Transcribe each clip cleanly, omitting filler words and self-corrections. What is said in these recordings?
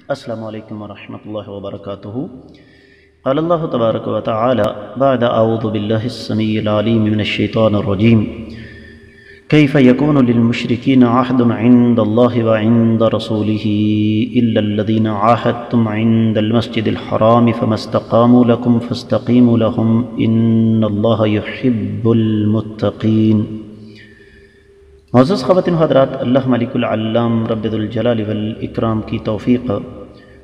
السلام علیکم ورحمۃ اللہ وبرکاتہ۔ قال اللہ تبارک و تعالی بعد اعوذ باللہ السمیع العلیم من الشیطان الرجیم کیف یکون للمشرکین عہد عند اللہ وعند رسولہ الا الذین عاہدتم عند المسجد الحرام فما استقاموا لکم فاستقیموا لهم ان اللہ یحب المتقین۔ معزز خواتین و حضرات، اللہ ملک العلام رب ذو الجلال والاکرام کی توفیق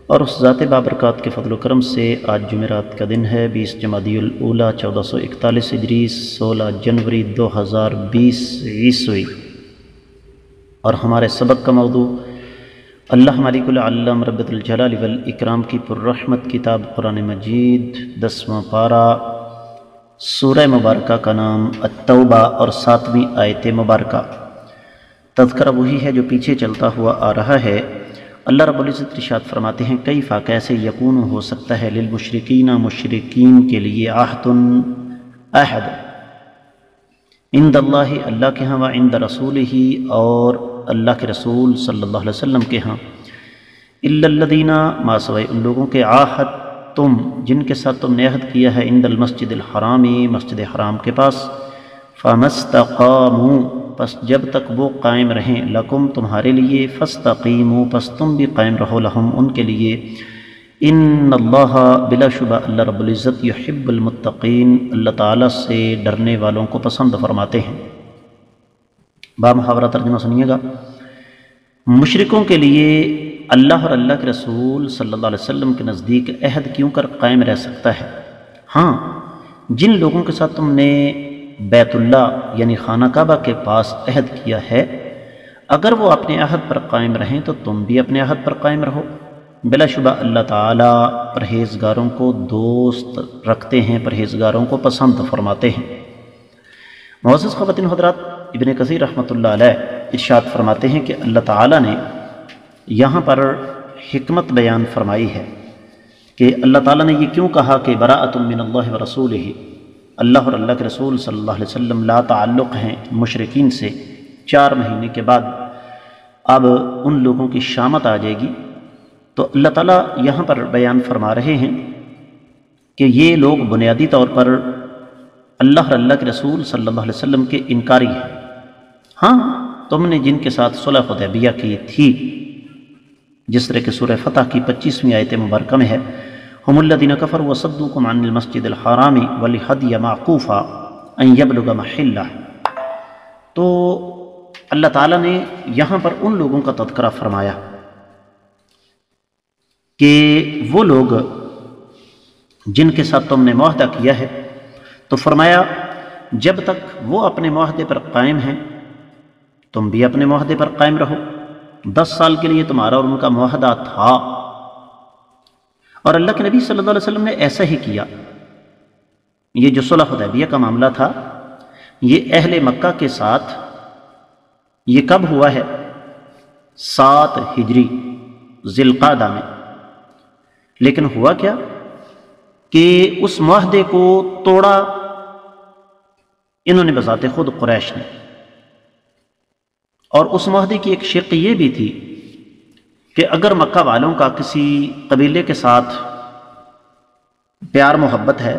اور اس ذات بابرکات کے فضل و کرم سے آج جمعرات کا دن ہے 20 جمادی الاولیٰ 1441 ہجری 16 جنوری 2020 عیسوی، اور ہمارے سبق کا موضوع اللہ ملک العلام رب ذو الجلال والاکرام کی پررحمت کتاب قرآن مجید 10واں پارہ، سورہ مبارکہ کا نام التوبہ اور 7ویں آیت مبارکہ۔ تذکرہ وہی ہے جو پیچھے چلتا ہوا آ رہا ہے۔ اللہ رب العزت ارشاد فرماتے ہیں کیفا کیسے یکون ہو سکتا ہے للمشرکین مشرکین کے لیے عہد عند اللہ اللہ کے ہاں و عند رسولہ اور اللہ کے رسول صلی اللہ علیہ وسلم کے ہاں الا الذین ما سوائے ان لوگوں کے عاہدتم جن کے ساتھ تم نے عہد کیا ہے عند المسجد الحرام مسجد حرام کے پاس، فما استقاموا پس جب تک وہ قائم رہیں لکم تمہارے لیے، فاستقیموا پس تم بھی قائم رہو لہم ان کے لیے، ان اللہ بلا شبہ اللہ رب العزت یحب المتقین اللہ تعالیٰ سے ڈرنے والوں کو پسند فرماتے ہیں۔ بامحاورہ ترجمہ سنیے گا۔ مشرکوں کے لیے اللہ اور اللہ کے رسول صلی اللہ علیہ وسلم کے نزدیک عہد کیوں کر قائم رہ سکتا ہے؟ ہاں، جن لوگوں کے ساتھ تم نے بیت اللہ یعنی خانہ کعبہ کے پاس عہد کیا ہے، اگر وہ اپنے عہد پر قائم رہیں تو تم بھی اپنے عہد پر قائم رہو۔ بلا شبہ اللہ تعالیٰ پرہیزگاروں کو دوست رکھتے ہیں، پرہیزگاروں کو پسند فرماتے ہیں۔ معزز خواتین و حضرات، ابن کثیر رحمۃ اللہ علیہ ارشاد فرماتے ہیں کہ اللہ تعالیٰ نے یہاں پر حکمت بیان فرمائی ہے کہ اللہ تعالیٰ نے یہ کیوں کہا کہ براءۃ من اللہ ورسولہ، اللہ اور اللہ کے رسول صلی اللہ علیہ وسلم لا تعلق ہیں مشرکین سے۔ 4 مہینے کے بعد اب ان لوگوں کی شامت آ جائے گی، تو اللہ تعالیٰ یہاں پر بیان فرما رہے ہیں کہ یہ لوگ بنیادی طور پر اللہ اور اللہ کے رسول صلی اللہ علیہ وسلم کے انکاری ہیں۔ ہاں، تم نے جن کے ساتھ صلح حدیبیہ کی تھی، جس طرح کہ سورہ فتح کی 25ویں آیت مبارکہ میں ہے ہم الذین کفروا وصدوکم عن المسجد الحرام والہدی معکوفا ان یبلغ محلہ، تو اللہ تعالیٰ نے یہاں پر ان لوگوں کا تذکرہ فرمایا کہ وہ لوگ جن کے ساتھ تم نے معاہدہ کیا ہے، تو فرمایا جب تک وہ اپنے معاہدے پر قائم ہیں تم بھی اپنے معاہدے پر قائم رہو۔ 10 سال کے لیے تمہارا اور ان کا معاہدہ تھا، اور اللہ کے نبی صلی اللہ علیہ وسلم نے ایسا ہی کیا۔ یہ جو صلح حدیبیہ کا معاملہ تھا یہ اہل مکہ کے ساتھ یہ کب ہوا ہے؟ 7 ہجری ذی القعدہ میں۔ لیکن ہوا کیا کہ اس معاہدے کو توڑا انہوں نے بذات خود قریش نے، اور اس معاہدے کی ایک شق یہ بھی تھی کہ اگر مکہ والوں کا کسی قبیلے کے ساتھ پیار محبت ہے،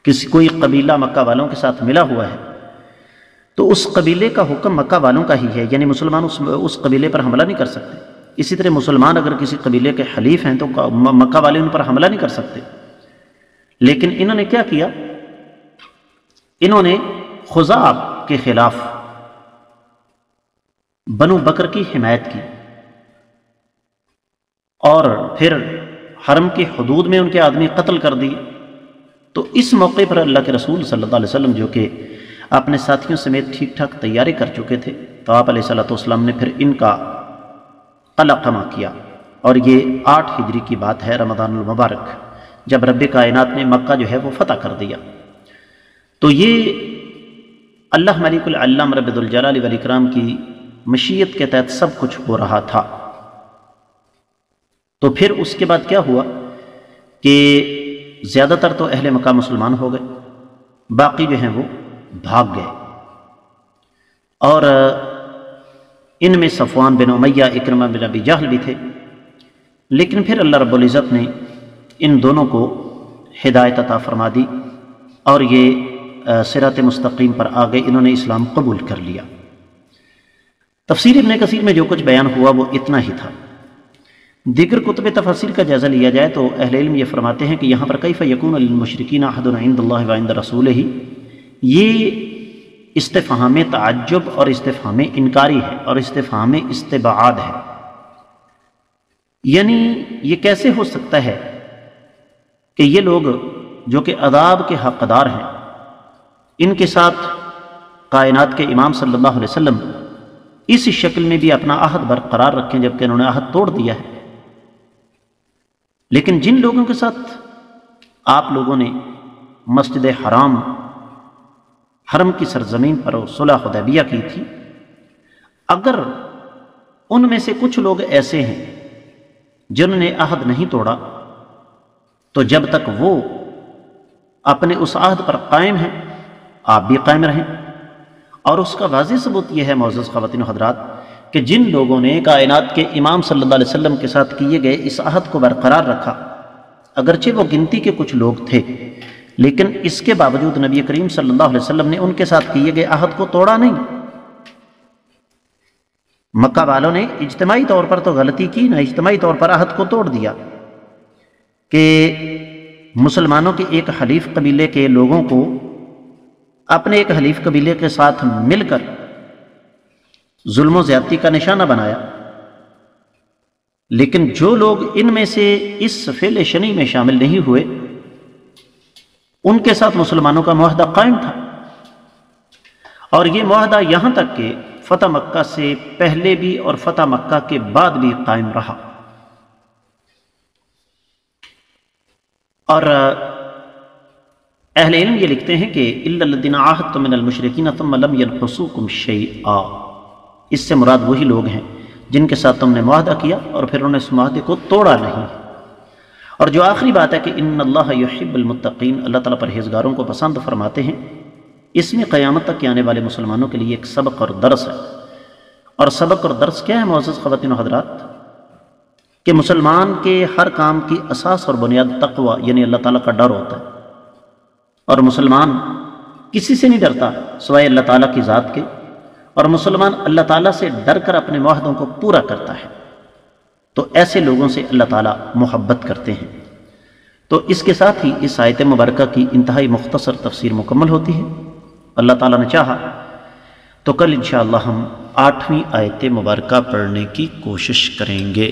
کوئی قبیلہ مکہ والوں کے ساتھ ملا ہوا ہے، تو اس قبیلے کا حکم مکہ والوں کا ہی ہے، یعنی مسلمان اس قبیلے پر حملہ نہیں کر سکتے۔ اسی طرح مسلمان اگر کسی قبیلے کے حلیف ہیں تو مکہ والے ان پر حملہ نہیں کر سکتے۔ لیکن انہوں نے کیا کیا؟ انہوں نے خزاع کے خلاف بنو بکر کی حمایت کی، اور پھر حرم کی حدود میں ان کے آدمی قتل کر دیے۔ تو اس موقع پر اللہ کے رسول صلی اللہ علیہ وسلم جو کہ اپنے ساتھیوں سمیت ٹھیک ٹھاک تیاری کر چکے تھے، تو آپ علیہ السلام نے پھر ان کا قلقمہ کیا، اور یہ 8 ہجری کی بات ہے، رمضان المبارک، جب رب کائنات نے مکہ جو ہے وہ فتح کر دیا۔ تو یہ اللہ ملک العلام رب ذو الجلال والاکرام کی مشیت کے تحت سب کچھ ہو رہا تھا۔ تو پھر اس کے بعد کیا ہوا کہ زیادہ تر تو اہل مکہ مسلمان ہو گئے، باقی جو ہیں وہ بھاگ گئے، اور ان میں صفوان بن امیہ، اکرمہ بن ابی جہل بھی تھے، لیکن پھر اللہ رب العزت نے ان دونوں کو ہدایت عطا فرما دی اور یہ صراط مستقیم پر آ گئے، انہوں نے اسلام قبول کر لیا۔ تفسیر ابن کثیر میں جو کچھ بیان ہوا وہ اتنا ہی تھا۔ دیگر کتب تفسیر کا جائزہ لیا جائے تو اہل علم یہ فرماتے ہیں کہ یہاں پر کیف یکون للمشرکین عہد عند اللہ وعند رسولہ، یہ استفہام تعجب اور استفہام انکاری ہے اور استفہام استبعاد ہے، یعنی یہ کیسے ہو سکتا ہے کہ یہ لوگ جو کہ عذاب کے حقدار ہیں ان کے ساتھ کائنات کے امام صلی اللہ علیہ وسلم اس شکل میں بھی اپنا عہد برقرار رکھیں جبکہ انہوں نے عہد توڑ دیا ہے۔ لیکن جن لوگوں کے ساتھ آپ لوگوں نے مسجد حرم کی سرزمین پر صلح حدیبیہ کی تھی، اگر ان میں سے کچھ لوگ ایسے ہیں جنہوں نے عہد نہیں توڑا تو جب تک وہ اپنے اس عہد پر قائم ہیں آپ بھی قائم رہیں۔ اور اس کا واضح ثبوت یہ ہے معزز خواتین و حضرات کہ جن لوگوں نے کائنات کے امام صلی اللہ علیہ وسلم کے ساتھ کیے گئے اس عہد کو برقرار رکھا، اگرچہ وہ گنتی کے کچھ لوگ تھے لیکن اس کے باوجود نبی کریم صلی اللہ علیہ وسلم نے ان کے ساتھ کیے گئے عہد کو توڑا نہیں۔ مکہ والوں نے اجتماعی طور پر تو غلطی کی نہ، اجتماعی طور پر عہد کو توڑ دیا کہ مسلمانوں کے ایک حلیف قبیلے کے لوگوں کو اپنے ایک حلیف قبیلے کے ساتھ مل کر ظلم و زیادتی کا نشانہ بنایا، لیکن جو لوگ ان میں سے اس فعل شنی میں شامل نہیں ہوئے ان کے ساتھ مسلمانوں کا معاہدہ قائم تھا، اور یہ معاہدہ یہاں تک کہ فتح مکہ سے پہلے بھی اور فتح مکہ کے بعد بھی قائم رہا۔ اور اہل علم یہ لکھتے ہیں کہ الا الذین عاہدتم من المشرکین ثم لم ينقصوکم شیئا، اس سے مراد وہی لوگ ہیں جن کے ساتھ تم نے معاہدہ کیا اور پھر انہوں نے اس معاہدے کو توڑا نہیں۔ اور جو آخری بات ہے کہ ان اللہ یحب المتقین، اللہ تعالیٰ پرہیزگاروں کو پسند فرماتے ہیں، اس میں قیامت تک کے آنے والے مسلمانوں کے لیے ایک سبق اور درس ہے۔ اور سبق اور درس کیا ہے معزز خواتین و حضرات؟ کہ مسلمان کے ہر کام کی اساس اور بنیاد تقوی یعنی اللہ تعالیٰ کا ڈر ہوتا ہے، اور مسلمان کسی سے نہیں ڈرتا سوائے اللہ تعالیٰ کی ذات کے، اور مسلمان اللہ تعالیٰ سے ڈر کر اپنے معاہدوں کو پورا کرتا ہے، تو ایسے لوگوں سے اللہ تعالیٰ محبت کرتے ہیں۔ تو اس کے ساتھ ہی اس آیت مبارکہ کی انتہائی مختصر تفسیر مکمل ہوتی ہے۔ اللہ تعالیٰ نے چاہا تو کل انشاءاللہ ہم 8ویں آیت مبارکہ پڑھنے کی کوشش کریں گے۔